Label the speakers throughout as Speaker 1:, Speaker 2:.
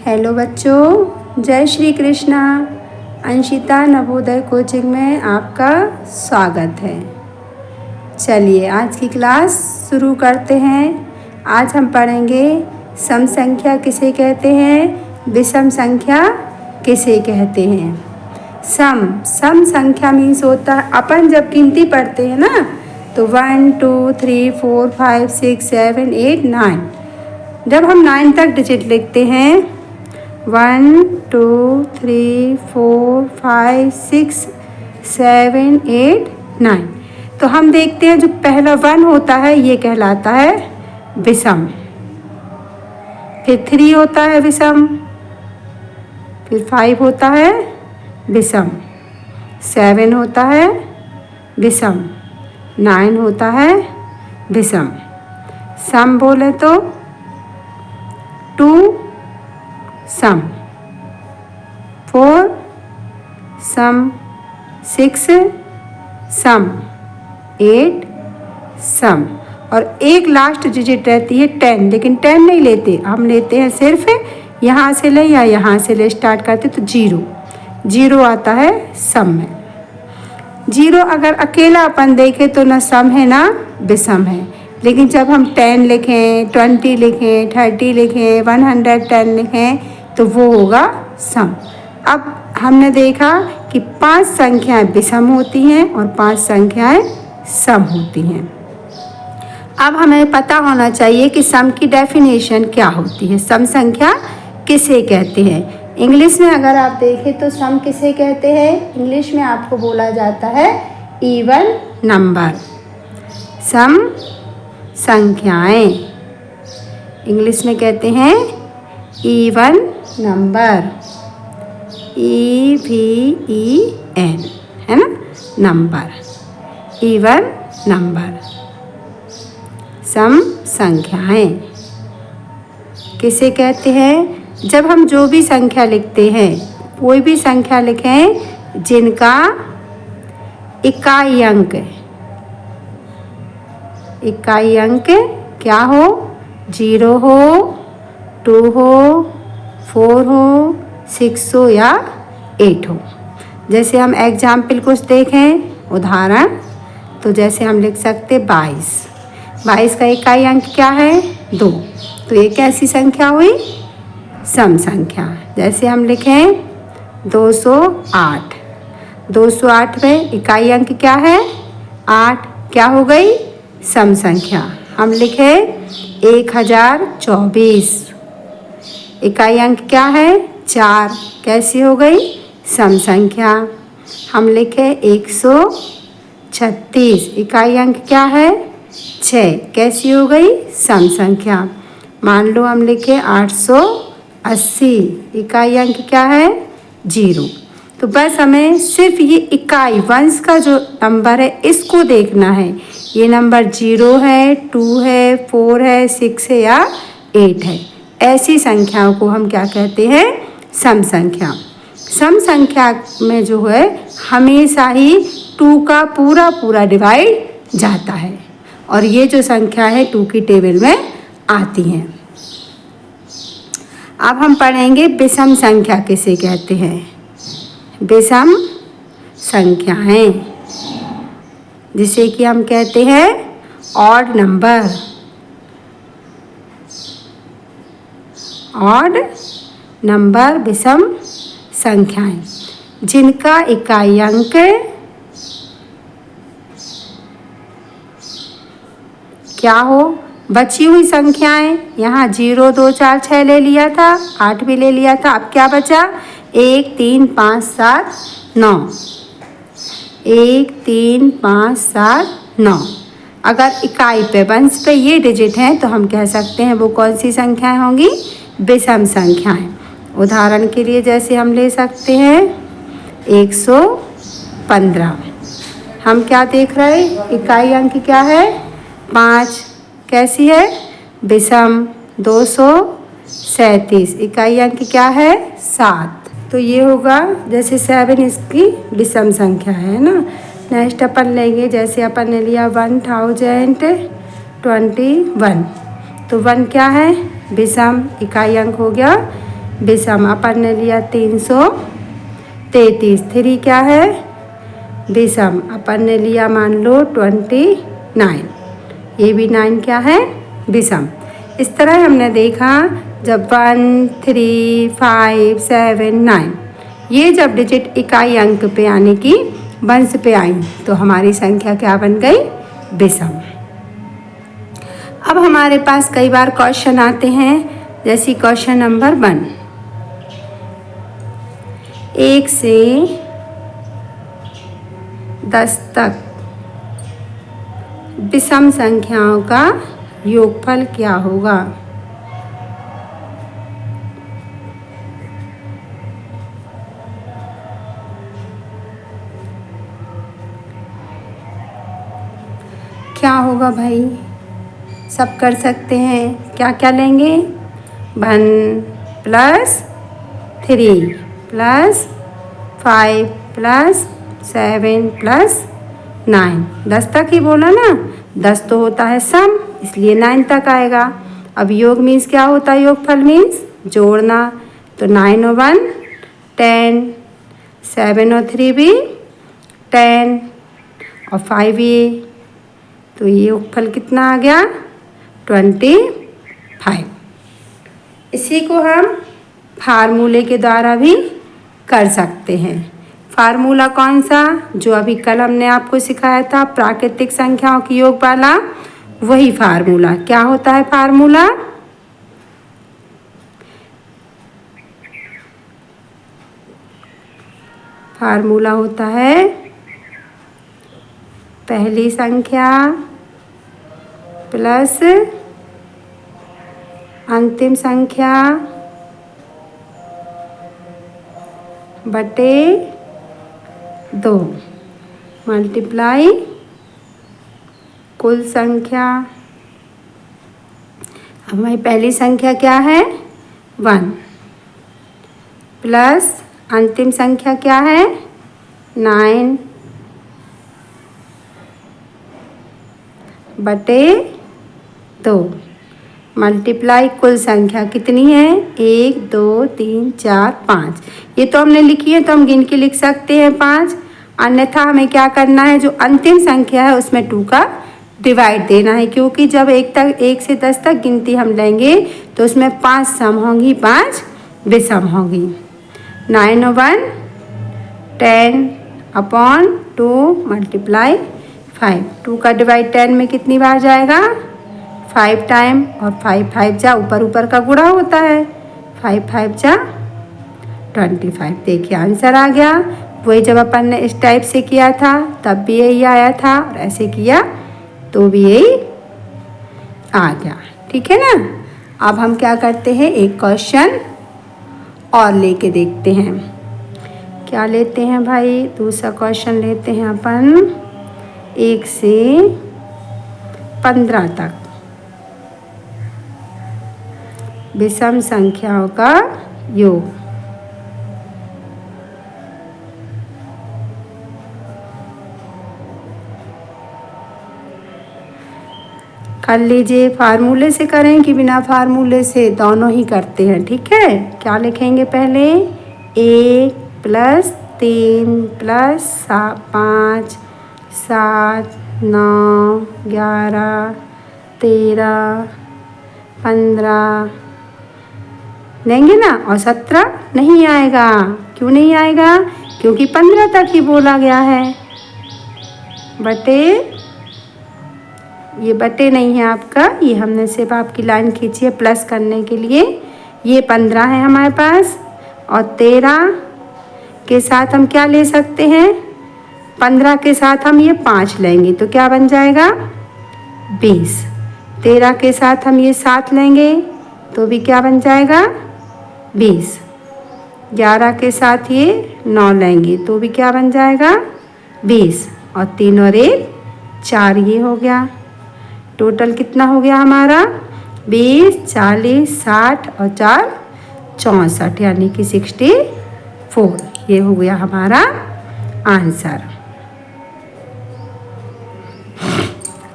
Speaker 1: Hello बच्चों, जय Shri Krishna. Anshita Navodaya coaching में आपका स्वागत है। चलिए आज की क्लास शुरू करते हैं। आज हम पढ़ेंगे सम संख्या किसे कहते हैं, विषम संख्या किसे कहते हैं। सम संख्या मीन्स होता है, अपन जब गिनती पढ़ते हैं ना तो 1 2 3 4 5 6 7 8 9, जब हम 9 तक डिजिट लिखते हैं 1 2 3 4 5 6 7 8 9, तो हम देखते हैं जो पहला 1 होता है ये कहलाता है विषम, फिर 3 होता है विषम, फिर 5 होता है विषम, 7 होता है विषम, 9 होता है विषम। सम बोले तो 2 सम, 4 सम, 6 सम, 8 सम, और एक लास्ट डिजिट रहती है 10, लेकिन 10 नहीं लेते, हम लेते हैं सिर्फ यहाँ से ले या यहाँ से ले स्टार्ट करते तो 0 आता है सम में। 0 अगर अकेला अपन देखें तो ना सम है ना विषम है, लेकिन जब हम 10 लिखें, 20 लिखें, 30 लिखें, 110 लिखें तो वो होगा सम। अब हमने देखा कि 5 संख्याएं विषम होती हैं और 5 संख्याएं सम होती हैं। अब हमें पता होना चाहिए कि सम की डेफिनेशन क्या होती है, सम संख्या किसे कहते हैं। इंग्लिश में अगर आप देखें तो सम किसे कहते हैं, इंग्लिश में आपको बोला जाता है इवन नंबर। सम संख्याएं इंग्लिश में कहते हैं इवन नंबर, EVEN है ना, नंबर, इवन नंबर। सम संख्याएं किसे कहते हैं, जब हम जो भी संख्या लिखते हैं, कोई भी संख्या लिखें जिनका इकाई अंक क्या हो, 0 हो, 2 हो, 4 हो, 6 हो या 8 हो। जैसे हम एग्जाम्पल कुछ देखें उदाहरण, तो जैसे हम लिख सकते 22 का इकाई अंक क्या है, 2, तो ये कैसी संख्या हुई, सम संख्या। जैसे हम लिखें 208 में इकाई अंक क्या है 8, क्या हो गई सम संख्या। हम लिखे 1024, इकाई अंक क्या है 4, कैसी हो गई सम संख्या। हम लिखे 136, इकाई अंक क्या है 6, कैसी हो गई सम संख्या। मान लो हम लिखे 880, इकाई अंक क्या है 0। तो बस हमें सिर्फ ये इकाई वंश का जो नंबर है इसको देखना है, ये नंबर 0 है, 2 है, 4 है, 6 है या 8 है। ऐसी संख्याओं को हम क्या कहते हैं, सम संख्या। सम संख्या में जो है हमेशा ही 2 का पूरा डिवाइड जाता है, और ये जो संख्या है 2 की टेबल में आती हैं। अब हम पढ़ेंगे विषम संख्या किसे कहते हैं। विषम संख्याएं जिसे कि हम कहते हैं ऑड नंबर, विषम संख्याएं जिनका इकाई अंक क्या हो, बची हुई संख्याएं, यहाँ 0 2 4 6 ले लिया था, 8 भी ले लिया था, अब क्या बचा 1 3 5 7 9, 1 3 5 7 9। अगर इकाई पे वंश पे ये डिजिट हैं तो हम कह सकते हैं वो कौन सी संख्याएं होंगी, विषम संख्याएं। उदाहरण के लिए जैसे हम ले सकते हैं 115, हम क्या देख रहे हैं इकाई अंक क्या है 5, कैसी है विषम। 237, इकाई अंक क्या है 7, तो ये होगा जैसे 7 इसकी विषम संख्या है ना। नेक्स्ट अपन लेंगे, जैसे अपन ने लिया 1021, तो 1 क्या है विषम, इकाई अंक हो गया विषम अपन ने लिया 333। 3 क्या है? विषम अपन ने लिया मान लो 29, ये भी 9 क्या है? विषम। इस तरह हमने देखा जब 1, 3, 5, 7, 9 ये जब डिजिट इकाई अंक पे यानी कि वंश पे आई तो हमारी संख्या क्या बन गई? विषम। अब हमारे पास कई बार क्वेश्चन आते हैं, जैसे क्वेश्चन नंबर 1, 1 से 10 तक विषम संख्याओं का योगफल क्या होगा? क्या होगा भाई? सब कर सकते हैं। क्या क्या लेंगे? 1 + 3 + 5 + 7 + 9। 10 तक ही बोला ना, 10 तो होता है सम, इसलिए 9 तक आएगा। अब योग मीन्स क्या होता है? योगफल मीन्स जोड़ना। तो 9 और 1 10, 7 और 3 भी 10 और 5 ये, तो ये योगफल कितना आ गया? 25। इसी को हम फार्मूले के द्वारा भी कर सकते हैं। फार्मूला कौन सा? जो अभी कल हमने आपको सिखाया था प्राकृतिक संख्याओं की योग वाला, वही फार्मूला। क्या होता है फार्मूला? फार्मूला होता है पहली संख्या प्लस अंतिम संख्या बटे 2 मल्टीप्लाई कुल संख्या। हमारी पहली संख्या क्या है? 1 प्लस अंतिम संख्या क्या है? 9 बटे 2 मल्टीप्लाई कुल संख्या कितनी है? 1 2 3 4 5। ये तो हमने लिखी है तो हम गिन के लिख सकते हैं 5। अन्यथा हमें क्या करना है? जो अंतिम संख्या है उसमें 2 का डिवाइड देना है, क्योंकि जब 1 से 10 तक गिनती हम लेंगे तो उसमें 5 सम होंगी, 5 विषम होगी। 9 और 1 10/2 मल्टीप्लाई 5। 2 का डिवाइड 10 में कितनी बार जाएगा? 5 टाइम, और 5 5 जा ऊपर ऊपर का गुणा होता है, 5 5 जा 25। देखिए आंसर आ गया। वही जब अपन ने इस टाइप से किया था तब भी यही आया था, और ऐसे किया तो भी यही आ गया। ठीक है ना? अब हम क्या करते हैं, एक क्वेश्चन और लेके देखते हैं। क्या लेते हैं भाई? दूसरा क्वेश्चन लेते हैं अपन 1 से 15 तक विषम संख्याओं का योग। कर लीजिए। फार्मूले से करें कि बिना फार्मूले से? दोनों ही करते हैं। ठीक है? क्या लिखेंगे पहले? 1 + 3 + 5 7 9 11 13 15 लेंगे ना, और 17 नहीं आएगा। क्यों नहीं आएगा? क्योंकि 15 तक ही बोला गया है। बटे, ये बटे नहीं है आपका, ये हमने सिर्फ आपकी लाइन खींची है प्लस करने के लिए। ये 15 है हमारे पास, और 13 के साथ हम क्या ले सकते हैं? 15 के साथ हम ये 5 लेंगे तो क्या बन जाएगा? 20। 13 के साथ हम ये 7 लेंगे तो भी क्या बन जाएगा? 20। 11 के साथ ये 9 लेंगे तो भी क्या बन जाएगा? 20। और 3 और 1 4, ये हो गया। टोटल कितना हो गया हमारा? 20 40 60 और 4 64, यानी कि 64। ये हो गया हमारा आंसर।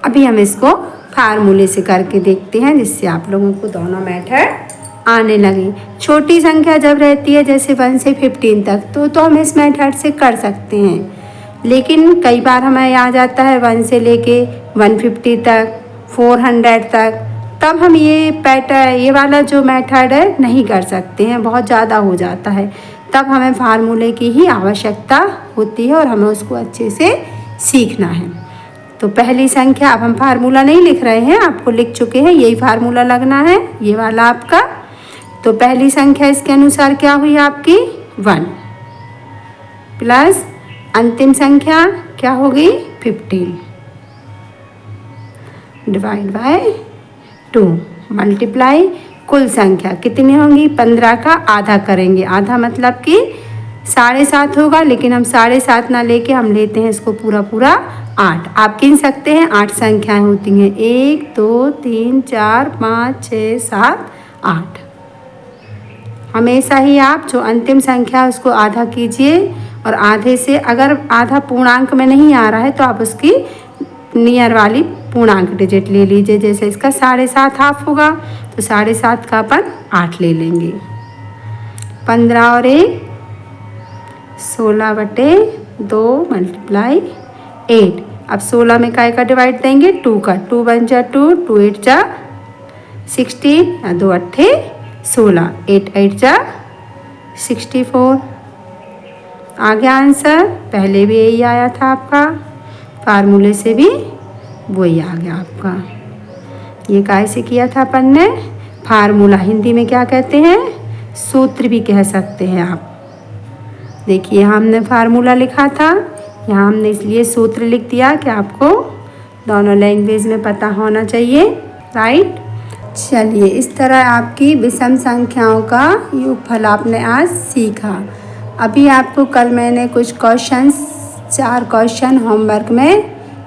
Speaker 1: अभी हम इसको फार्मूले से करके देखते हैं, जिससे आप लोगों को दोनों मेथड आने लगे। छोटी संख्या जब रहती है जैसे 1 से 15 तक तो हम इस मेथड से कर सकते हैं, लेकिन कई बार हमें आ जाता है 1 से लेके 150 तक, 400 तक, तब हम ये वाला जो मेथड है नहीं कर सकते हैं, बहुत ज़्यादा हो जाता है। तब हमें फार्मूले की ही आवश्यकता होती है और हमें उसको अच्छे से सीखना है। तो पहली संख्या, अब हम फार्मूला नहीं लिख रहे हैं, आपको लिख चुके हैं, यही फार्मूला लगना है, ये वाला आपका। तो पहली संख्या इसके अनुसार क्या हुई आपकी 1 प्लस अंतिम संख्या क्या होगी 15 डिवाइड बाय 2 मल्टीप्लाई कुल संख्या कितनी होंगी 15 का आधा करेंगे। आधा मतलब कि 7.5 होगा, लेकिन हम 7.5 ना लेके हम लेते हैं इसको पूरा 8। आप गिन सकते हैं 8 संख्याएं होती हैं, 1 2 3 4 5 6 7 8। हमेशा ही आप जो अंतिम संख्या उसको आधा कीजिए, और आधे से अगर आधा पूर्णांक में नहीं आ रहा है तो आप उसकी नियर वाली पूर्णांक डिजिट ले लीजिए। जैसे इसका 7.5 हाफ होगा तो 7.5 का अपन 8 ले लेंगे। 15 और 1 16/2 मल्टीप्लाई 8। अब 16 में काय का डिवाइड देंगे 2 का, 2 1 जा 2, 2 8 जा 16, 2 8 16, 8 8 जा 64। आ गया आंसर। पहले भी यही आया था आपका, फार्मूले से भी वही आ गया आपका। ये कैसे किया था अपन ने, फार्मूला हिंदी में क्या कहते हैं, सूत्र भी कह सकते हैं आप। देखिए हमने फार्मूला लिखा था, यहाँ हमने इसलिए सूत्र लिख दिया कि आपको दोनों लैंग्वेज में पता होना चाहिए, राइट। चलिए, इस तरह आपकी विषम संख्याओं का योगफल आपने आज सीखा। अभी आपको कल मैंने कुछ क्वेश्चंस 4 क्वेश्चन होमवर्क में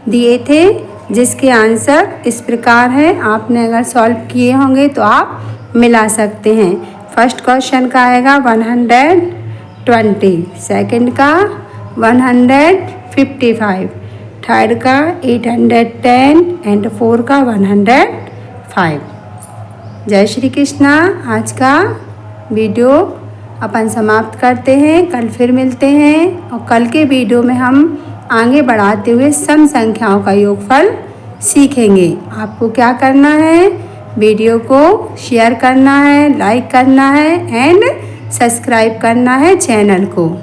Speaker 1: दिए थे, जिसके आंसर इस प्रकार है। आपने अगर सॉल्व किए होंगे तो आप मिला सकते हैं। फर्स्ट क्वेश्चन का आएगा 120, सेकंड का 155, थर्ड का 810 एंड 4 का 105। जय श्री कृष्णा। आज का वीडियो अपन समाप्त करते हैं, कल फिर मिलते हैं, और कल के वीडियो में हम आगे बढ़ाते हुए सम संख्याओं का योगफल सीखेंगे। आपको क्या करना है, वीडियो को शेयर करना है, लाइक करना है एंड सब्सक्राइब करना है चैनल को।